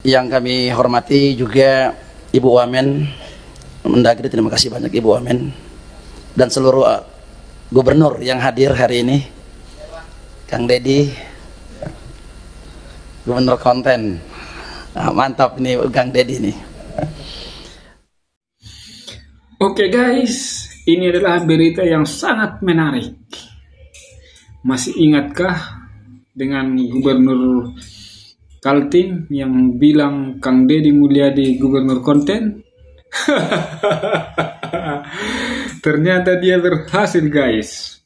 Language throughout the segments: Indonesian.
Yang kami hormati juga Ibu Wamen Mendagri, terima kasih banyak Ibu Wamen, dan seluruh gubernur yang hadir hari ini. Kang Dedi, Gubernur Konten, mantap nih Kang Dedi nih. Oke guys, ini adalah berita yang sangat menarik. Masih ingatkah dengan Gubernur Kaltim yang bilang Kang Dedi Mulyadi Gubernur Konten? Ternyata dia berhasil guys.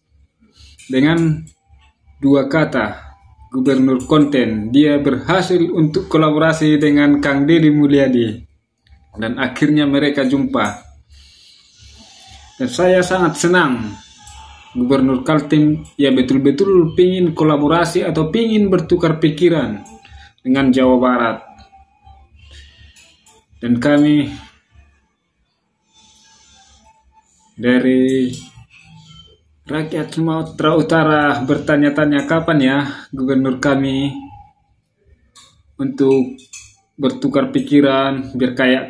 Dengan dua kata, Gubernur Konten, dia berhasil untuk kolaborasi dengan Kang Dedi Mulyadi. Dan akhirnya mereka jumpa. Dan saya sangat senang Gubernur Kaltim ya betul-betul pingin kolaborasi atau pingin bertukar pikiran dengan Jawa Barat. Dan kami dari rakyat Sumatera Utara bertanya-tanya kapan ya gubernur kami untuk bertukar pikiran biar kayak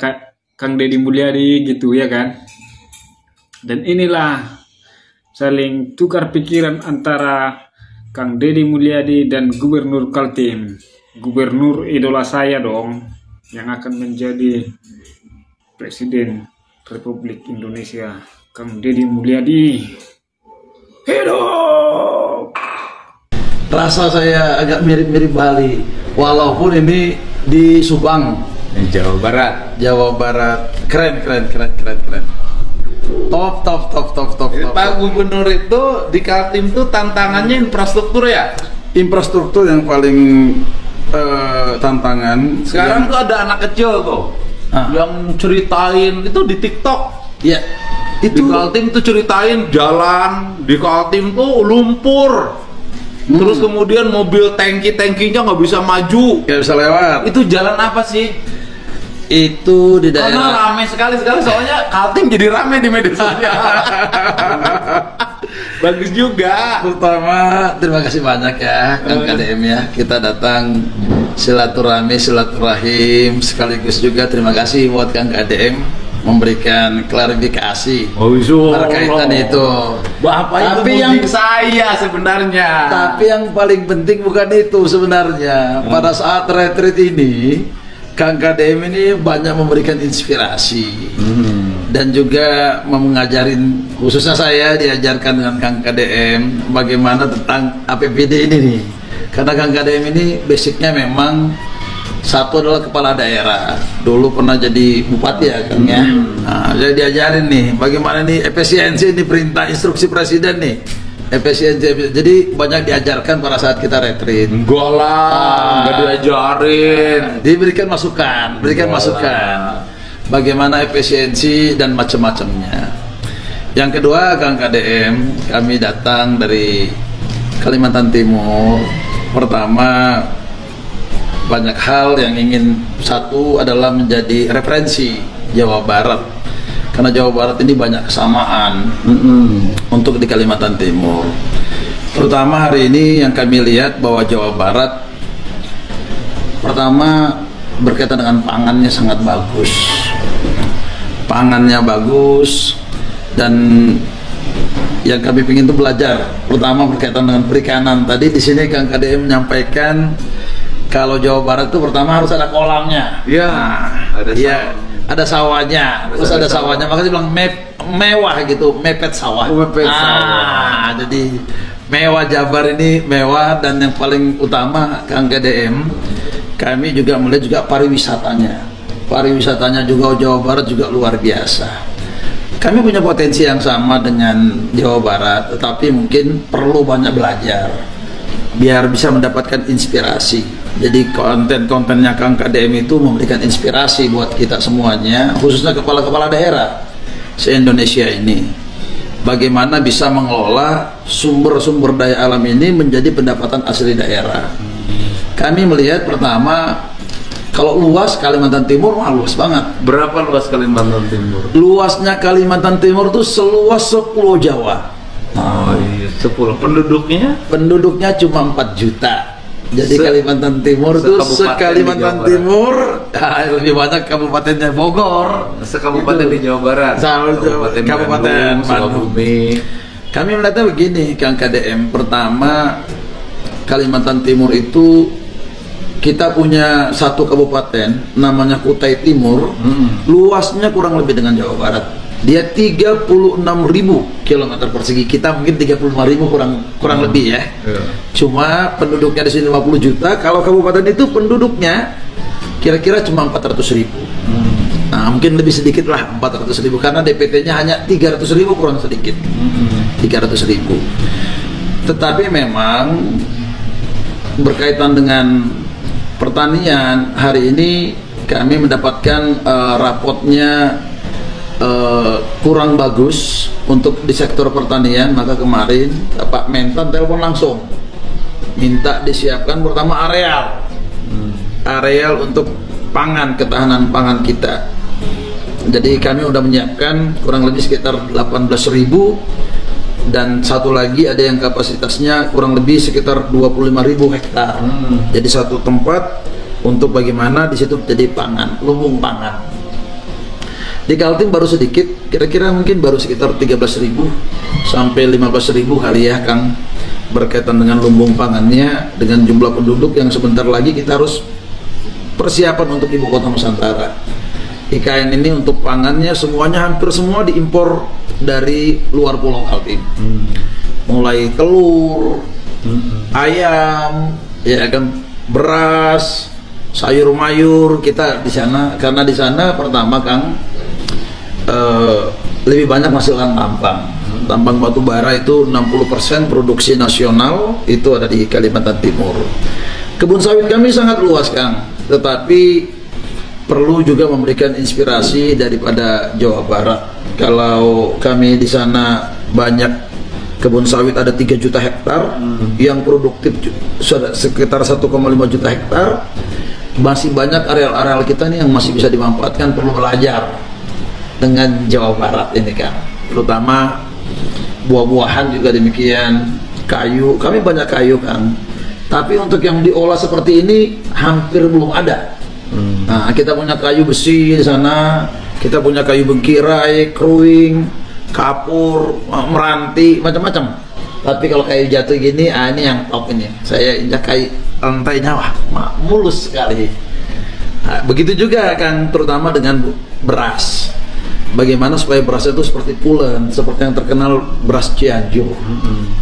Kang Dedi Mulyadi gitu ya kan. Dan inilah saling tukar pikiran antara Kang Dedi Mulyadi dan Gubernur Kaltim, gubernur idola saya dong, yang akan menjadi Presiden Republik Indonesia, Kang Dedi Mulyadi. Hidup! Rasa saya agak mirip-mirip Bali, walaupun ini di Subang, Jawa Barat. Jawa Barat. Keren. Top. Pak Gubernur itu di Kaltim itu tantangannya infrastruktur ya? Infrastruktur yang paling tantangan. Sekarang tuh ada anak kecil tuh yang ceritain itu di TikTok. Ya, Di Kaltim tuh ceritain jalan di Kaltim tuh lumpur. Terus kemudian mobil tangki-tangkinya nggak bisa maju. nggak bisa lewat. Itu jalan apa sih? Itu di Karena daerah. rame sekali soalnya Kaltim jadi rame di media sosial. Bagus juga. Pertama, terima kasih banyak ya Kang KDM ya. Kita datang silaturahim, sekaligus juga terima kasih buat Kang KDM memberikan klarifikasi berkaitan itu. Bapak Tapi itu yang saya sebenarnya. Tapi yang paling penting bukan itu sebenarnya. Pada saat retreat ini, Kang KDM ini banyak memberikan inspirasi dan juga mengajarin, khususnya saya diajarkan dengan Kang KDM bagaimana tentang APBD ini nih. Karena Kang KDM ini basicnya memang satu adalah kepala daerah, dulu pernah jadi bupati ya Kang ya. Nah, jadi diajarin nih bagaimana nih efisiensi ini perintah instruksi presiden nih. Efisiensi, jadi banyak diajarkan pada saat kita retreat. Enggak lah, nggak diajarin. Diberikan masukan, bagaimana efisiensi dan macam-macamnya. Yang kedua, Kang KDM, kami datang dari Kalimantan Timur. Pertama, banyak hal yang ingin, satu adalah menjadi referensi Jawa Barat, karena Jawa Barat ini banyak kesamaan untuk di Kalimantan Timur. Terutama hari ini yang kami lihat bahwa Jawa Barat pertama berkaitan dengan pangannya sangat bagus, dan yang kami ingin itu belajar, pertama berkaitan dengan perikanan. Tadi di sini Kang KDM menyampaikan kalau Jawa Barat itu pertama harus ada kolamnya. Iya, Ada sawahnya, terus ada sawahnya, makanya bilang mewah gitu, mepet sawah. Jadi mewah, Jabar ini mewah. Dan yang paling utama Kang KDM, kami juga melihat juga pariwisatanya juga Jawa Barat juga luar biasa. Kami punya potensi yang sama dengan Jawa Barat, tetapi mungkin perlu banyak belajar biar bisa mendapatkan inspirasi. Jadi konten-kontennya Kang KDM itu memberikan inspirasi buat kita semuanya, khususnya kepala-kepala daerah se-Indonesia ini. Bagaimana bisa mengelola sumber-sumber daya alam ini menjadi pendapatan asli daerah. Kami melihat pertama, kalau luas Kalimantan Timur luas banget. Berapa luas Kalimantan Timur? Luasnya Kalimantan Timur itu seluas 10 Jawa. Oh iya, 10. Penduduknya? Penduduknya cuma 4 juta. Jadi Kalimantan Timur itu di Kalimantan Jawa Timur lebih banyak kabupatennya Bogor, sekabupaten di Jawa Barat, Kabupaten Bandung, Sukabumi. Kami melihatnya begini, Kang KDM. Pertama, Kalimantan Timur itu kita punya satu kabupaten namanya Kutai Timur, luasnya kurang lebih dengan Jawa Barat. Dia 36.000 km persegi, kita mungkin 35.000 kurang lebih ya. Cuma penduduknya di sini 50 juta. Kalau kabupaten itu penduduknya kira-kira cuma 400.000. Nah, mungkin lebih sedikit lah 400.000 karena DPT-nya hanya 300.000 kurang sedikit. 300.000. Tetapi memang berkaitan dengan pertanian, hari ini kami mendapatkan rapotnya kurang bagus untuk di sektor pertanian. Maka kemarin Pak Mentan telepon langsung minta disiapkan pertama areal untuk pangan, ketahanan pangan kita. Jadi kami sudah menyiapkan kurang lebih sekitar 18.000 dan satu lagi ada yang kapasitasnya kurang lebih sekitar 25.000 hektar. Jadi satu tempat untuk bagaimana di situ jadi pangan, lumbung pangan. Di Kaltim baru sedikit, kira-kira mungkin baru sekitar 13.000 sampai 15.000 kali ya Kang, berkaitan dengan lumbung pangannya dengan jumlah penduduk yang sebentar lagi kita harus persiapan untuk ibu kota Nusantara. IKN ini untuk pangannya semuanya hampir semua diimpor dari luar Pulau Kaltim. Mulai telur, ayam, ya kan, beras, sayur mayur kita di sana, karena di sana pertama Kang lebih banyak menghasilkan tambang batu bara. Itu 60% produksi nasional itu ada di Kalimantan Timur. Kebun sawit kami sangat luas Kang, tetapi perlu juga memberikan inspirasi daripada Jawa Barat. Kalau kami di sana banyak kebun sawit, ada 3 juta hektar, yang produktif sudah sekitar 1,5 juta hektar. Masih banyak areal-areal kita nih yang masih bisa dimanfaatkan, perlu belajar dengan Jawa Barat ini kan, terutama buah-buahan juga demikian, kayu, kami banyak kayu kan, tapi untuk yang diolah seperti ini hampir belum ada. Nah, kita punya kayu besi di sana, kita punya kayu bengkirai, kruing, kapur, meranti, macam-macam. Tapi kalau kayu jatuh gini, ini yang top ini. Saya injak kayu lantainya, wah, mulus sekali. Nah, begitu juga kan, terutama dengan beras. Bagaimana supaya beras itu seperti pulen, seperti yang terkenal beras Cianjur.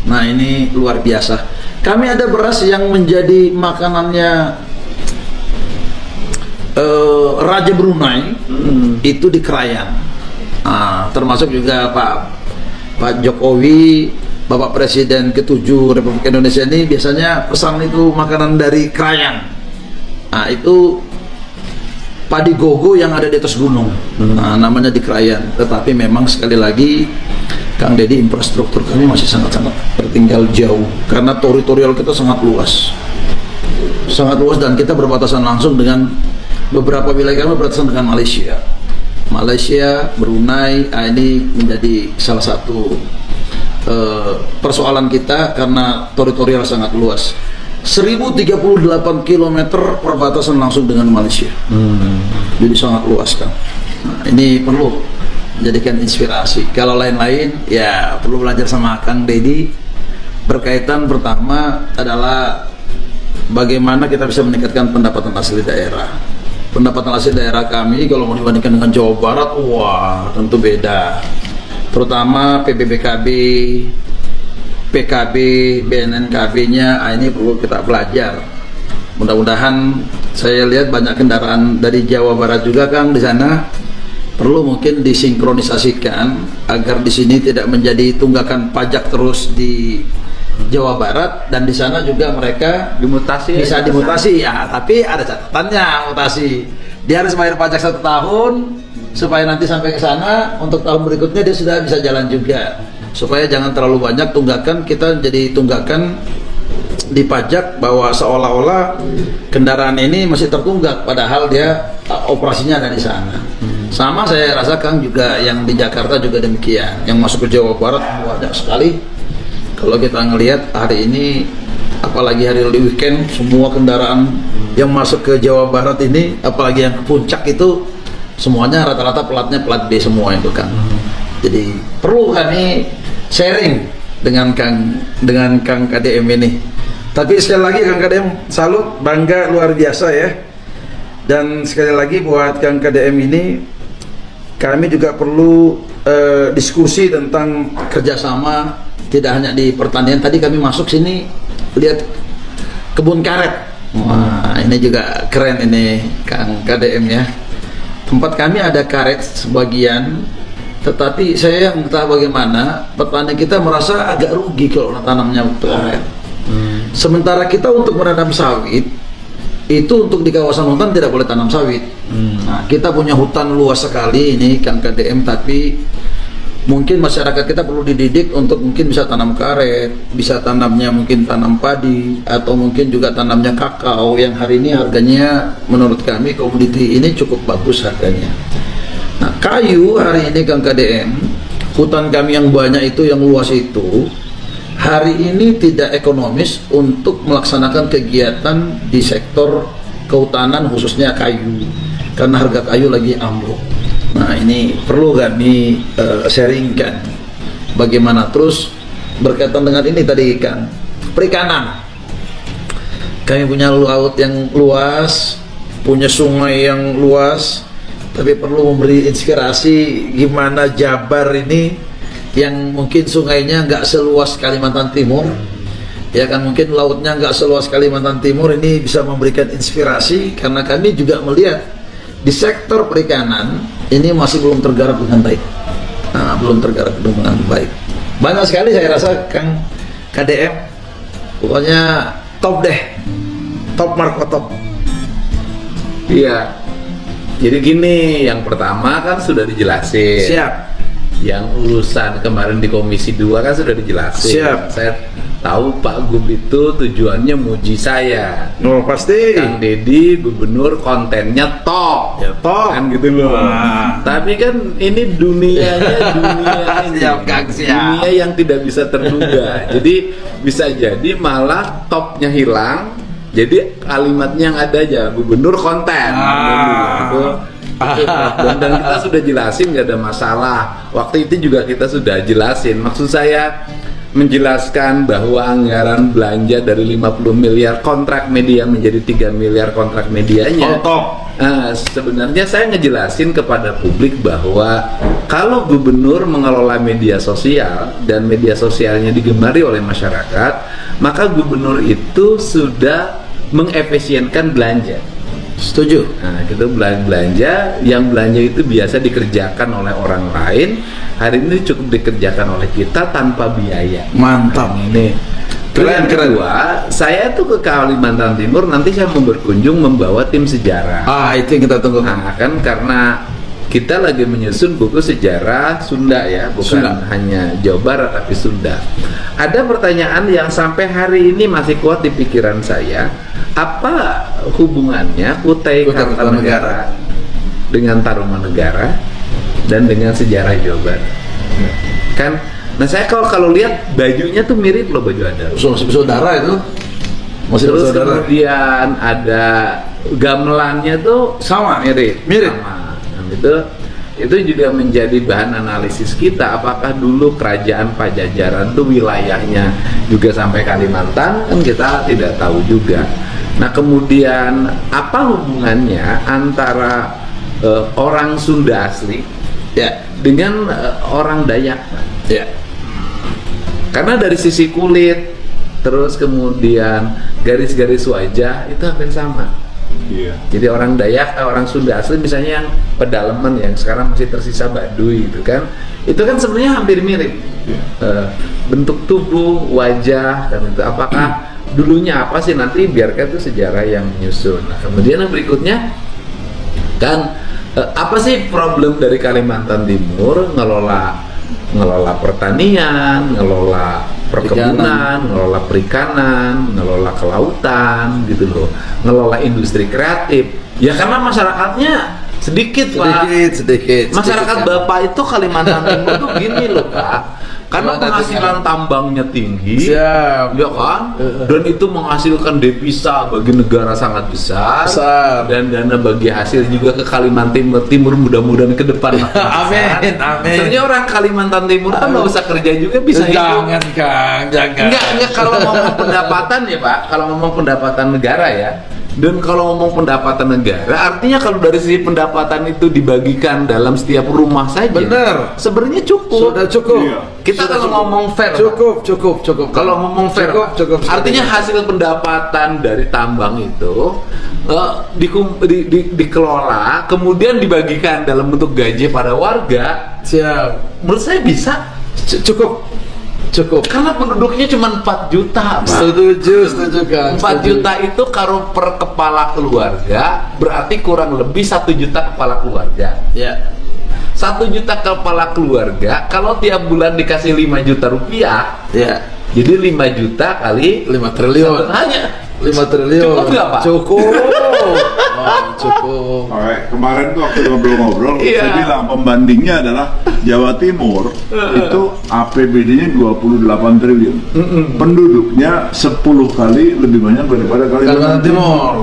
Nah, ini luar biasa. Kami ada beras yang menjadi makanannya Raja Brunei, itu di Krayan. Nah, termasuk juga Pak Jokowi, Bapak Presiden ke-7 Republik Indonesia ini biasanya pesan itu makanan dari Krayan. Nah, itu padi gogo yang ada di atas gunung, nah, namanya di Krayan. Tetapi memang sekali lagi Kang Deddy, infrastruktur kami masih sangat-sangat tertinggal jauh karena teritorial kita sangat luas, dan kita berbatasan langsung dengan beberapa wilayah. Kami berbatasan dengan Malaysia, Brunei. Ini menjadi salah satu persoalan kita karena teritorial sangat luas. 1038 km perbatasan langsung dengan Malaysia. Jadi sangat luas kan. Nah, ini perlu jadikan inspirasi. Kalau lain-lain ya perlu belajar sama Kang Deddy. Berkaitan pertama adalah bagaimana kita bisa meningkatkan pendapatan asli daerah. Pendapatan asli daerah kami kalau mau dibandingkan dengan Jawa Barat, wah tentu beda. Terutama PBBKB, PKB, BNNKB-nya, ini perlu kita belajar. Mudah-mudahan, saya lihat banyak kendaraan dari Jawa Barat juga Kang di sana, perlu mungkin disinkronisasikan agar di sini tidak menjadi tunggakan pajak terus di Jawa Barat, dan di sana juga mereka bisa dimutasi ya, tapi ada catatannya mutasi. Dia harus bayar pajak 1 tahun supaya nanti sampai ke sana untuk tahun berikutnya dia sudah bisa jalan juga. Supaya jangan terlalu banyak tunggakan, kita jadi tunggakan di pajak bahwa seolah-olah kendaraan ini masih tertunggak padahal dia operasinya ada di sana. Sama saya rasakan juga yang di Jakarta juga demikian, yang masuk ke Jawa Barat banyak sekali. Kalau kita ngelihat hari ini apalagi hari weekend, semua kendaraan yang masuk ke Jawa Barat ini, apalagi yang ke puncak itu semuanya rata-rata platnya plat B semua itu kan. Jadi perlu kami sharing dengan Kang KDM ini. Tapi sekali lagi Kang KDM salut, bangga luar biasa ya. Dan sekali lagi buat Kang KDM ini, kami juga perlu diskusi tentang kerjasama, tidak hanya di pertanian. Tadi kami masuk sini lihat kebun karet. Wah, ini juga keren ini Kang KDM ya. Tempat kami ada karet sebagian, tetapi saya entah bagaimana petani kita merasa agak rugi kalau tanamnya karet. Sementara kita untuk menanam sawit itu untuk di kawasan hutan tidak boleh tanam sawit. Nah, kita punya hutan luas sekali ini Kang KDM, tapi mungkin masyarakat kita perlu dididik untuk mungkin bisa tanam karet, bisa tanamnya mungkin tanam padi, atau mungkin juga tanamnya kakao yang hari ini harganya menurut kami komoditi ini cukup bagus harganya. Nah, kayu hari ini Kang KDM, hutan kami yang banyak itu, yang luas itu, hari ini tidak ekonomis untuk melaksanakan kegiatan di sektor kehutanan khususnya kayu, karena harga kayu lagi ambruk. Nah, ini perlu kami sharingkan bagaimana. Terus berkaitan dengan ini tadi kan, perikanan. Kami punya laut yang luas, punya sungai yang luas, tapi perlu memberi inspirasi gimana Jabar ini yang mungkin sungainya nggak seluas Kalimantan Timur, ya kan, mungkin lautnya nggak seluas Kalimantan Timur, ini bisa memberikan inspirasi karena kami juga melihat di sektor perikanan ini masih belum tergarap dengan baik. Nah, belum tergarap dengan baik. Banyak sekali saya rasa Kang KDM, pokoknya top deh, top marko top. Iya. Jadi gini, yang pertama kan sudah dijelasin. Siap. Yang urusan kemarin di Komisi 2 kan sudah dijelasin. Siap. Saya tahu Pak Gub itu tujuannya muji saya. Oh, pasti. Kang Deddy gubernur kontennya top. Ya, top. Kan gitu loh. Wah. Tapi kan ini dunianya ini. Siap, Kang, siap. Dunia yang tidak bisa terduga. Jadi bisa jadi malah topnya hilang. Jadi kalimatnya yang ada aja gubernur konten. Dan kita sudah jelasin, nggak ada masalah. Waktu itu juga kita sudah jelasin. Maksud saya menjelaskan bahwa anggaran belanja dari 50 miliar kontrak media menjadi 3 miliar kontrak medianya. Sebenarnya saya ngejelasin kepada publik bahwa kalau gubernur mengelola media sosial dan media sosialnya digemari oleh masyarakat, maka gubernur itu sudah mengefisienkan belanja. Setuju. Nah, kita belanja, yang belanja itu biasa dikerjakan oleh orang lain, hari ini cukup dikerjakan oleh kita tanpa biaya. Mantap. Ini keren. Kedua, saya tuh ke Kalimantan Timur, nanti saya mau berkunjung membawa tim sejarah. Itu yang kita tunggu. Nah, kan karena kita lagi menyusun buku sejarah Sunda ya, bukan hanya Jawa Barat tapi Sunda. Ada pertanyaan yang sampai hari ini masih kuat di pikiran saya. Apa hubungannya Kutai Kartanegara dengan Tarumanegara dan dengan sejarah Jawa Barat? Kan, nah saya kalau lihat bajunya tuh mirip loh, baju adat. Masih bersaudara itu. Masih Terus bersaudara. kemudian ada gamelannya tuh Sama. mirip. Sama. Nah, itu juga menjadi bahan analisis kita. Apakah dulu kerajaan Pajajaran tuh wilayahnya juga sampai Kalimantan? Kan kita tidak tahu juga. Nah, kemudian apa hubungannya antara orang Sunda asli dengan orang Dayak? Karena dari sisi kulit, terus kemudian garis-garis wajah itu hampir sama. Jadi orang Dayak, orang Sunda asli misalnya yang pedalaman yang sekarang masih tersisa Baduy gitu kan, itu kan sebenarnya hampir mirip. Bentuk tubuh, wajah, dan itu apakah dulunya apa sih, nanti biarkan itu sejarah yang menyusun. Nah, kemudian yang berikutnya kan apa sih problem dari Kalimantan Timur ngelola pertanian, ngelola perkebunan, ngelola perikanan, ngelola kelautan gitu loh, ngelola industri kreatif. Ya karena masyarakatnya sedikit Pak. Sedikit. Masyarakat Bapak itu Kalimantan Timur tuh gini loh Pak. Karena penghasilan tambangnya tinggi, Siap. ya kan? Dan itu menghasilkan devisa bagi negara sangat besar. Dan dana bagi hasil juga ke Kalimantan Timur mudah-mudahan ke depan. Amin, amin. Sebenarnya orang Kalimantan Timur kan nggak usah kerja juga bisa hidup. Jangan Kang, jangan. Enggak kalau ngomong pendapatan ya Pak, kalau ngomong pendapatan negara ya. Dan kalau ngomong pendapatan negara, artinya kalau dari sisi pendapatan itu dibagikan dalam setiap rumah saja. Benar. Sebenarnya cukup. Sudah cukup. Iya. Kita Sudah kalau cukup. ngomong fair, Cukup. kalau ngomong fair, cukup. artinya hasil pendapatan dari tambang itu dikelola, kemudian dibagikan dalam bentuk gaji pada warga. Siap. Menurut saya bisa. Cukup. Karena penduduknya cuma 4 juta, Pak. Setuju Kang. 4 juta itu kalau per kepala keluarga berarti kurang lebih 1 juta kepala keluarga. Ya. 1 juta kepala keluarga kalau tiap bulan dikasih 5 juta rupiah, Ya. jadi 5 juta kali 5 triliun. hanya 5 triliun. Cukup nggak, Pak? Cukup. Cukup. Oke, kemarin tuh waktu ngobrol-ngobrol, Iya. saya bilang pembandingnya adalah Jawa Timur itu APBD-nya 28 triliun. Penduduknya 10 kali lebih banyak daripada Kalimantan Timur.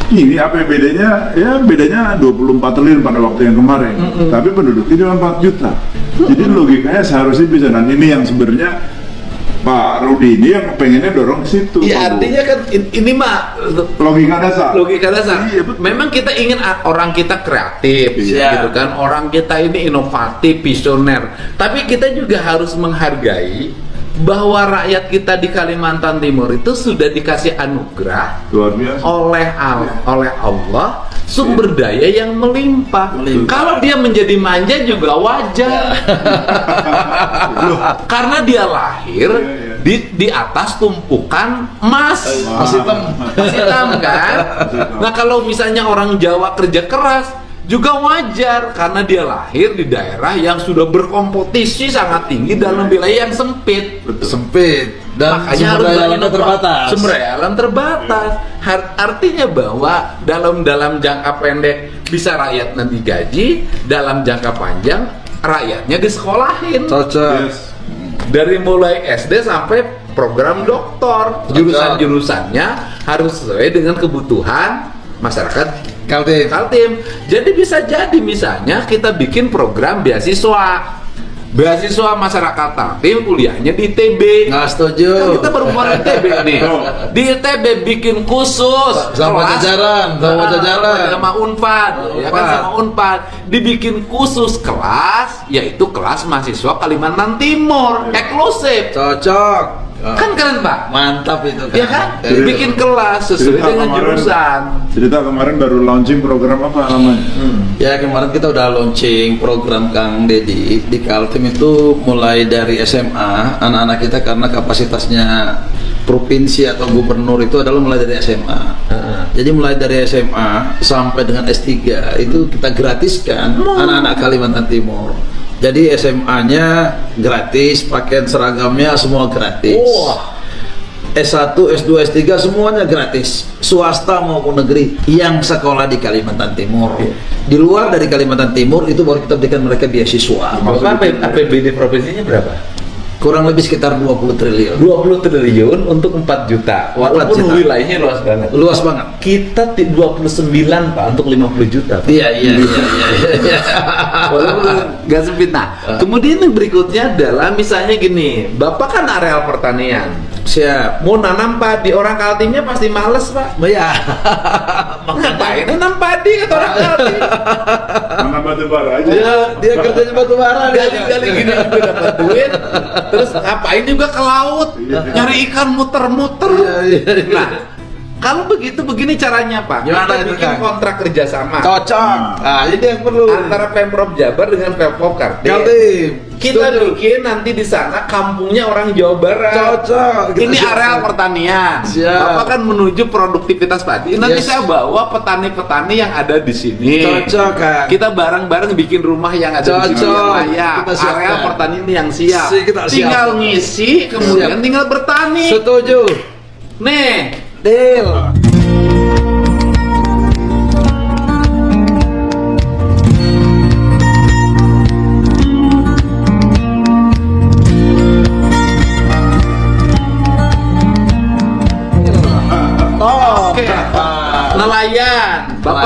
Ini APBD-nya ya bedanya 24 triliun pada waktu yang kemarin. Tapi penduduknya cuma 4 juta. Jadi logikanya seharusnya bisa, dan ini yang sebenarnya Pak Rudi ini yang pengennya dorong ke situ. ya Pak Bu. artinya kan ini mah logika dasar. Iya, betul. memang kita ingin orang kita kreatif, Iya. gitu kan. Orang kita ini inovatif, visioner. Tapi kita juga harus menghargai bahwa rakyat kita di Kalimantan Timur itu sudah dikasih anugerah Luar biasa. oleh Allah sumber daya yang melimpah. Melimpah. Kalau dia menjadi manja juga wajar. Karena dia lahir di atas tumpukan emas. Mas hitam. Mas hitam kan? Nah kalau misalnya orang Jawa kerja keras juga wajar karena dia lahir di daerah yang sudah berkompetisi sangat tinggi dalam wilayah yang sempit. Sempit dan Makanya sumber harus daya alamnya berinovasi. terbatas. Sumber daya alam terbatas. Artinya bahwa dalam jangka pendek bisa rakyat nanti gaji, dalam jangka panjang rakyatnya disekolahin. Cocok. Yes. Dari mulai SD sampai program doktor, jurusan-jurusannya harus sesuai dengan kebutuhan masyarakat Kaltim. Jadi bisa jadi misalnya kita bikin program beasiswa masyarakat Kaltim kuliahnya di ITB. Nggak setuju. Kan kita baru keluar ITB nih. Di ITB bikin khusus Sama jajaran, sama Unpad, ya kan, sama Unpad. Dibikin khusus kelas, yaitu kelas mahasiswa Kalimantan Timur, eksklusif. Cocok. Kan keren, Pak? Mantap itu kan. Ya kan? Bikin kelas sesuai dengan jurusan. Cerita kemarin baru launching program apa namanya? Ya kemarin kita udah launching program Kang Dedi di Kaltim itu mulai dari SMA anak-anak kita karena kapasitasnya provinsi atau gubernur itu adalah mulai dari SMA. Jadi mulai dari SMA sampai dengan S3 itu kita gratiskan anak-anak Kalimantan Timur. Jadi SMA-nya gratis, pakaian seragamnya semua gratis. Wah. S1, S2, S3 semuanya gratis, swasta maupun negeri yang sekolah di Kalimantan Timur. Di luar dari Kalimantan Timur itu baru kita berikan mereka beasiswa. Bapak APBD provinsinya berapa? Kurang lebih sekitar 20 triliun. 20 triliun untuk 4 juta. 4 Walaupun juta. wilayahnya luas banget. Luas banget. Kita 29 Pak untuk 50 juta. Pak. Iya. Walaupun nggak sempit. Nah, kemudian yang berikutnya adalah misalnya gini, Bapak kan areal pertanian. Siap. Mau nanam padi, orang Kaltimnya pasti males, Pak. Ya. Ngapain nanam padi kata orang Kaltim? Mana batu bara aja. Dia kerjanya batu bara. Gali-gali gini juga dapat duit. Terus ngapain juga ke laut, nyari ikan muter-muter. Iya. Nah, kalau begitu begini caranya, Pak. Gimana Kita itu, bikin Kang? kontrak kerjasama Cocok. Nah, ini yang perlu. antara Pemprov Jabar dengan Pemprov Kaltim. Kaltim. Kita Setuju. bikin nanti di sana kampungnya orang Jawa Barat. Cocok. Kita Ini siapkan. areal pertanian. Siap. Bapak kan menuju produktivitas padi. Nanti Yes. saya bawa petani-petani yang ada di sini. Cocok, Kang. Kita bareng-bareng bikin rumah yang ada di sini Cocok. yang layak. Kita siapkan. Areal pertanian yang siap. Kita Tinggal siap. ngisi, kemudian Siap. tinggal bertani. Setuju. Nih, Deal.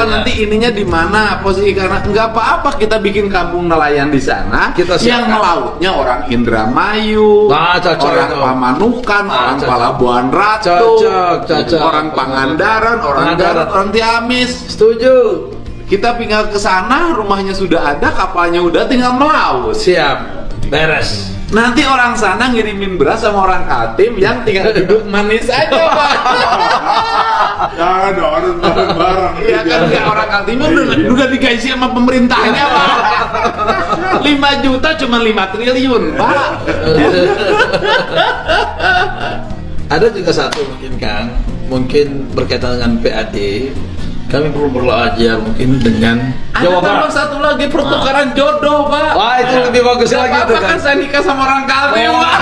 Pak, nanti ininya di mana posisi, karena nggak apa-apa kita bikin kampung nelayan di sana. Kita yang siapkan. melautnya orang Indramayu, Cocok orang itu. Pamanukan, orang Cocok. Palabuhan Ratu, Cocok. orang Pangandaran, orang Garut, orang Ciamis. Setuju. Kita tinggal ke sana, rumahnya sudah ada, kapalnya udah, tinggal melaut. Siap. Beres. Nanti orang sana ngirimin beras sama orang Kaltim yang tinggal duduk manis aja, Pak. Jangan dong, harus bareng-bareng. Iya kan, kayak orang Kaltim udah digaji sama pemerintahnya, Pak. 5 juta cuma 5 triliun, Pak. Ada juga satu mungkin Kang, mungkin berkaitan dengan PAD. Kami perlu belajar mungkin dengan Ada Jawa tambah Barat. satu lagi, pertukaran jodoh, Pak. Wah, itu lebih bagus Gak lagi apa-apa tuh kan kan. saya nikah sama orang Kaltim, Pak.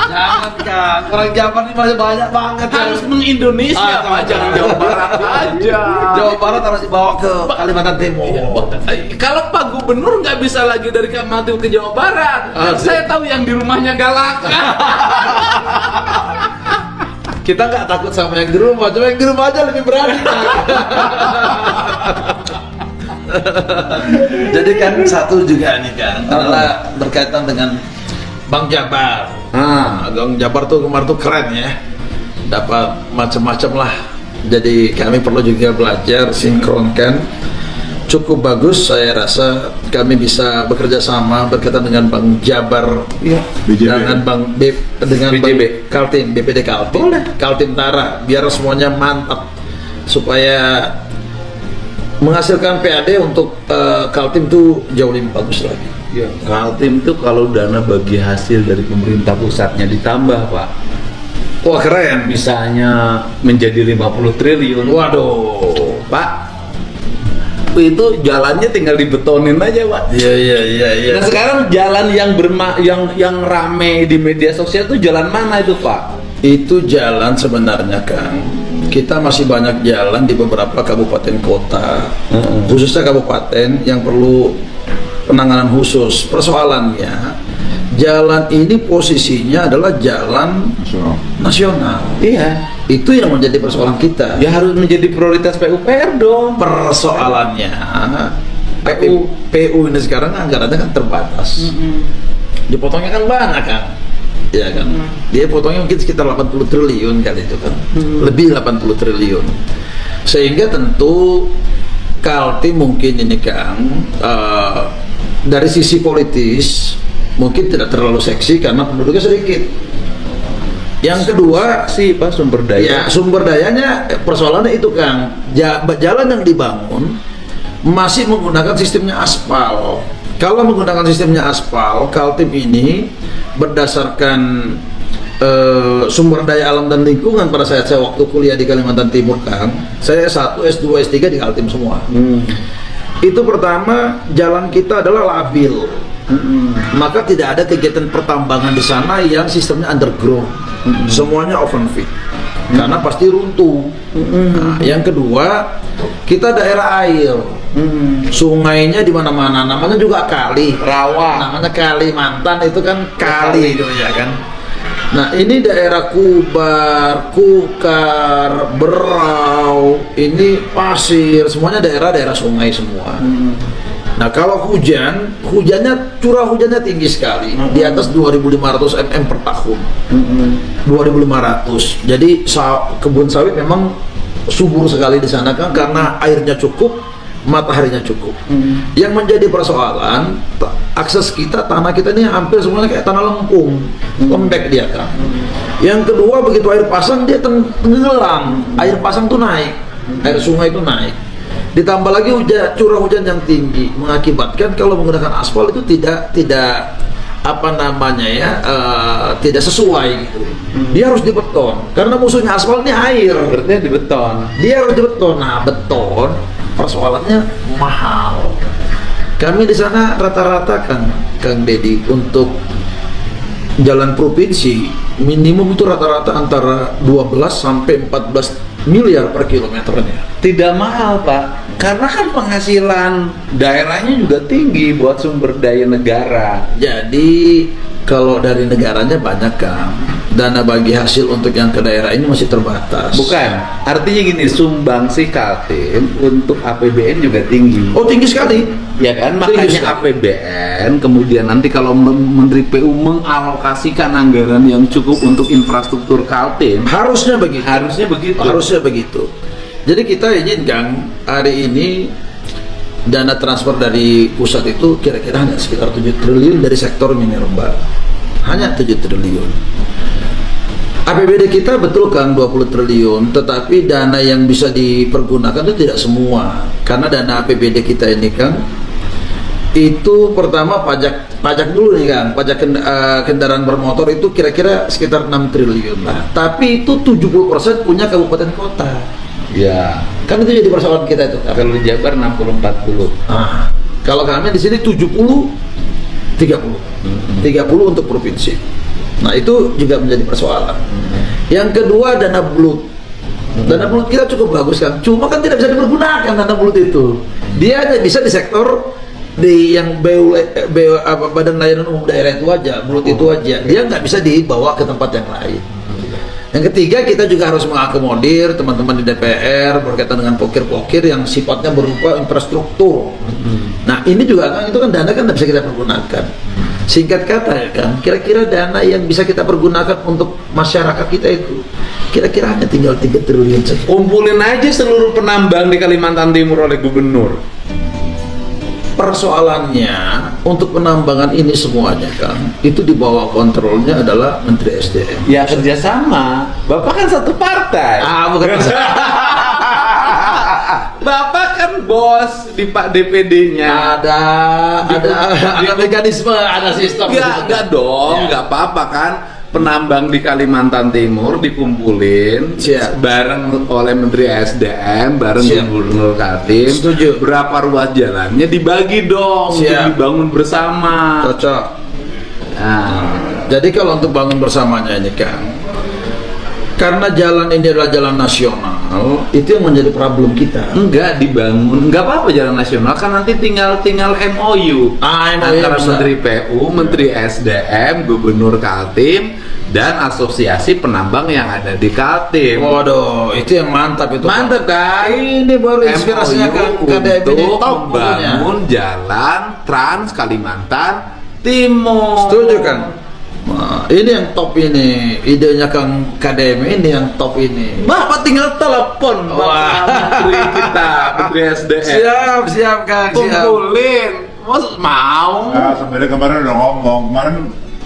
Jangan Kang, orang Jawa ini masih banyak banget. Harus mengindonesia, Pak. Jangan Jawa Barat aja. Jawa Barat harus dibawa ke Kalimantan Timur. Kalau Pak Gubernur nggak bisa lagi dari Kalimantan ke Jawa Barat, saya tahu yang di rumahnya galak. Kita nggak takut sama yang di rumah, cuma yang di rumah aja lebih berani. Jadi kan satu juga nih kan, adalah berkaitan dengan Bang Jabar. Bang Jabar tuh kemarin tuh keren ya, dapat macam-macam lah. Jadi kami perlu juga belajar sinkronkan. Cukup bagus, saya rasa kami bisa bekerja sama berkaitan dengan Bang Jabar, BJB. dengan dengan BJB. Bang Kaltim, BPD Kaltim, Kaltim Tara, biar semuanya mantap supaya menghasilkan PAD untuk Kaltim tuh jauh lebih bagus lagi. Ya, Kaltim tuh kalau dana bagi hasil dari pemerintah pusatnya ditambah, Pak, Wah keren. misalnya menjadi 50 triliun. Waduh. Pak, itu jalannya tinggal dibetonin aja, Pak. Iya. Nah sekarang jalan yang rame di media sosial itu jalan mana itu, Pak? Itu jalan sebenarnya Kang, kita masih banyak jalan di beberapa kabupaten kota, khususnya kabupaten yang perlu penanganan khusus. Persoalannya jalan ini posisinya adalah jalan nasional. Iya. Itu yang menjadi persoalan kita. Ya harus menjadi prioritas PUPR dong. Persoalannya PU ini sekarang anggarannya kan terbatas. Dipotongnya kan banyak kan. Ya kan. Dia potongnya mungkin sekitar 80 triliun kali itu kan. Lebih 80 triliun. Sehingga tentu Kaltim mungkin ini Kang dari sisi politis mungkin tidak terlalu seksi karena penduduknya sedikit. Yang kedua sih, Pak, sumber daya. ya sumber dayanya, persoalannya itu Kang, jalan yang dibangun masih menggunakan sistemnya aspal. Kalau menggunakan sistemnya aspal, Kaltim ini berdasarkan sumber daya alam dan lingkungan pada saat saya waktu kuliah di Kalimantan Timur Kang, saya S1, S2, S3 di Kaltim semua. Itu pertama, jalan kita adalah labil. Maka tidak ada kegiatan pertambangan di sana yang sistemnya underground. Semuanya open pit. Karena pasti runtuh. Nah, yang kedua, kita daerah air. Sungainya di mana-mana, namanya juga kali. Rawa. Namanya Kalimantan itu kan kali itu ya kan. Nah, ini daerah Kubar, Kukar, Berau, ini pasir, semuanya daerah-daerah sungai semua. Nah, kalau hujannya curah hujannya tinggi sekali, di atas 2.500 mm per tahun. 2.500. Jadi kebun sawit memang subur sekali di sana kan, karena airnya cukup, mataharinya cukup. Yang menjadi persoalan, akses kita, tanah kita ini hampir semuanya kayak tanah lempung, lembek dia kan. Yang kedua, begitu air pasang dia tenggelam, air pasang tuh naik, air sungai itu naik. Ditambah lagi curah hujan yang tinggi mengakibatkan kalau menggunakan aspal itu tidak apa namanya ya, tidak sesuai gitu. Dia harus dibeton karena musuhnya aspal ini air. Berarti dibeton. Dia harus dibeton. Nah, beton persoalannya mahal. Kami di sana rata-rata Kang Dedi, untuk jalan provinsi minimum itu rata-rata antara 12 sampai 14 miliar per kilometernya. Tidak mahal, Pak, karena kan penghasilan daerahnya juga tinggi buat sumber daya negara. Jadi kalau dari negaranya banyak Kang, dana bagi hasil untuk yang ke daerah ini masih terbatas. Bukan, artinya gini, sumbangsi Kaltim untuk APBN juga tinggi. Oh, tinggi sekali. Ya kan, Tinggi makanya sekali. APBN kemudian nanti kalau Menteri PU mengalokasikan anggaran yang cukup untuk infrastruktur Kaltim, Harusnya begitu. harusnya begitu. Harusnya begitu. Jadi kita ingin Kang, hari ini dana transfer dari pusat itu kira-kira hanya sekitar 7 triliun dari sektor minerba. Hanya 7 triliun. APBD kita betul Kang 20 triliun, tetapi dana yang bisa dipergunakan itu tidak semua. Karena dana APBD kita ini Kang, itu pertama pajak dulu nih Kang, pajak kendaraan bermotor itu kira-kira sekitar 6 triliun lah. Tapi itu 70% punya kabupaten kota. Ya, Kan itu jadi persoalan kita itu Kang. kalau di Jabar 60-40. Ah, kalau kami di sini 70-30. 30 untuk provinsi. Nah, itu juga menjadi persoalan. Yang kedua, dana bulut. Dana bulut kita cukup bagus kan, cuma kan tidak bisa dipergunakan dana bulut itu. Dia hanya bisa di sektor di yang Badan Layanan Umum Daerah itu aja, bulut itu aja. Dia nggak bisa dibawa ke tempat yang lain. Yang ketiga, kita juga harus mengakomodir teman-teman di DPR berkaitan dengan pokir-pokir yang sifatnya berupa infrastruktur. Nah, ini juga kan itu kan dana kan tidak bisa kita pergunakan. Singkat kata ya kan, kira-kira dana yang bisa kita pergunakan untuk masyarakat kita itu kira-kira hanya tinggal 3 triliun saja. Kumpulin aja seluruh penambang di Kalimantan Timur oleh gubernur. Persoalannya untuk penambangan ini semuanya kan, itu di bawah kontrolnya adalah Menteri SDM. Ya kerjasama. Bapak kan satu partai. Bukan. Bapak kan bos di Pak DPD-nya. ada mekanisme, ada sistem. Enggak dong, enggak apa-apa kan. Penambang di Kalimantan Timur dikumpulin bareng oleh Menteri SDM, bareng Gubernur Kaltim. Setuju. Berapa ruas jalannya dibagi dong, untuk dibangun bersama. Cocok. Nah, jadi kalau untuk bangun bersamanya ini kan, karena jalan ini adalah jalan nasional, itu yang menjadi problem kita. enggak dibangun, enggak apa-apa jalan nasional kan, nanti tinggal MOU antara bisa. Menteri PU, Menteri SDM, Gubernur Kaltim, dan asosiasi penambang yang ada di Kaltim. Waduh, itu yang mantap itu. Mantap kan? Ini baru inspirasinya MOU kan KDM ini untuk top pokoknya. membangun jalan Trans Kalimantan Timur. Setuju kan? Nah, ini yang top ini, idenya Kang KDM ini yang top ini. Bapak tinggal telepon Wah. Menteri kita, Menteri SDM. Siap Kang, siap. Kumpulin, mau? Nah, sebenarnya kemarin udah ngomong, kemarin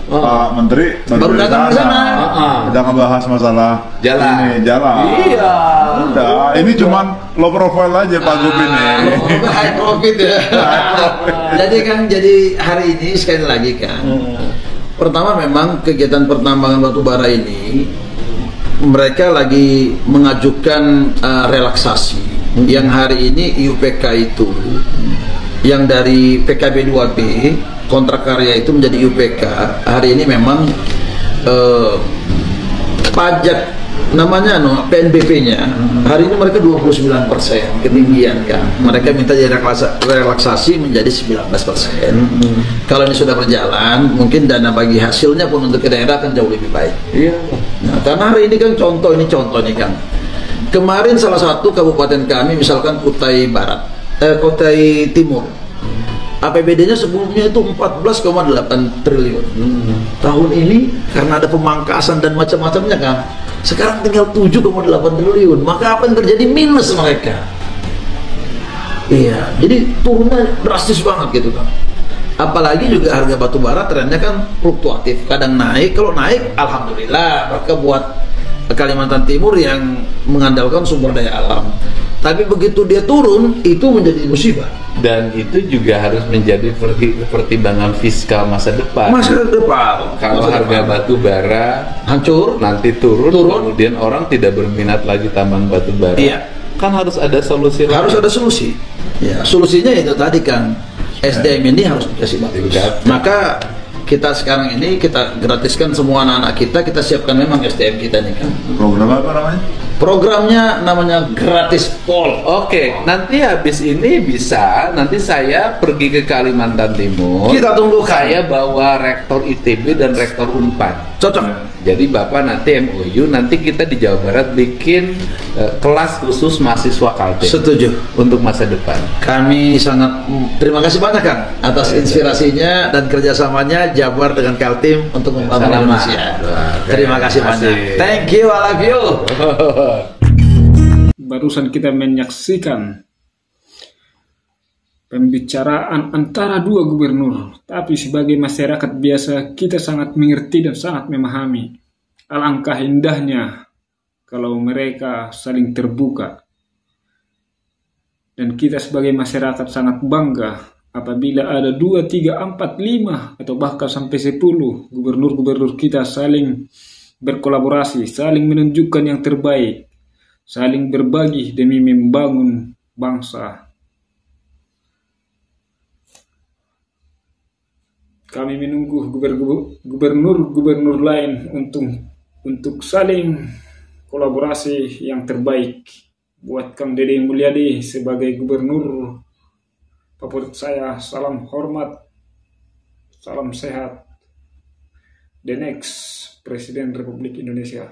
Pak Menteri Baru datang ke sana. Udah ngebahas masalah Jalan. ini, jalan. Iya. Udah, ini cuman low profile aja Pak Gub ini. High profit ya. Jadi Kang, jadi hari ini sekali lagi Kang, pertama memang kegiatan pertambangan batubara ini mereka lagi mengajukan relaksasi yang hari ini IUPK itu yang dari PKB 2B kontrak karya itu menjadi IUPK. Hari ini memang pajak namanya PNBP-nya hari ini mereka 29% ketinggian kan. Mereka minta relaksasi menjadi 19%. Kalau ini sudah berjalan, mungkin dana bagi hasilnya pun untuk ke daerah akan jauh lebih baik. Iya. Nah, karena hari ini kan contoh nih kan. Kemarin salah satu kabupaten kami misalkan Kutai Barat, Kutai Timur. APBD-nya sebelumnya itu 14,8 triliun. Tahun ini karena ada pemangkasan dan macam-macamnya kan, sekarang tinggal 7,8 triliun. Maka apa yang terjadi? Minus mereka. Iya, jadi turunnya drastis banget gitu kan. Apalagi juga harga batu bara trennya kan fluktuatif, kadang naik. Kalau naik, alhamdulillah, mereka buat Kalimantan Timur yang mengandalkan sumber daya alam. Tapi begitu dia turun, itu menjadi musibah. Dan itu juga harus menjadi pertimbangan fiskal masa depan. Masa depan. Kalau harga batu bara hancur, nanti turun, kemudian orang tidak berminat lagi tambang batu bara. Iya. Kan harus ada solusi. Harus ada solusi. Ya, solusinya itu tadi kan, SDM ini harus dikasih bagus. Maka kita sekarang ini kita gratiskan semua anak-anak kita siapkan memang SDM kita nih kan. Program apa namanya? Programnya namanya Gratis Pol. Oke, nanti habis ini bisa, nanti saya pergi ke Kalimantan Timur. Kita tunggu kan. Saya bawa rektor ITB dan rektor Unpad. Cocok. Jadi Bapak nanti MOU, nanti kita di Jawa Barat bikin kelas khusus mahasiswa Kaltim. Setuju. Untuk masa depan. Kami sangat terima kasih banyak Kang atas inspirasinya dan kerjasamanya Jabar dengan Kaltim untuk membangun Indonesia. Terima kasih banyak. Thank you, I love you. Barusan kita menyaksikan pembicaraan antara dua gubernur, tapi sebagai masyarakat biasa kita sangat mengerti dan sangat memahami. Alangkah indahnya kalau mereka saling terbuka. Dan kita sebagai masyarakat sangat bangga apabila ada 2, 3, 4, 5 atau bahkan sampai 10 gubernur-gubernur kita saling berkolaborasi, saling menunjukkan yang terbaik, saling berbagi demi membangun bangsa. Kami menunggu gubernur-gubernur lain untuk saling kolaborasi yang terbaik. Buat Kang Dede Mulyadi sebagai gubernur favorit saya, salam hormat, salam sehat. The next Presiden Republik Indonesia.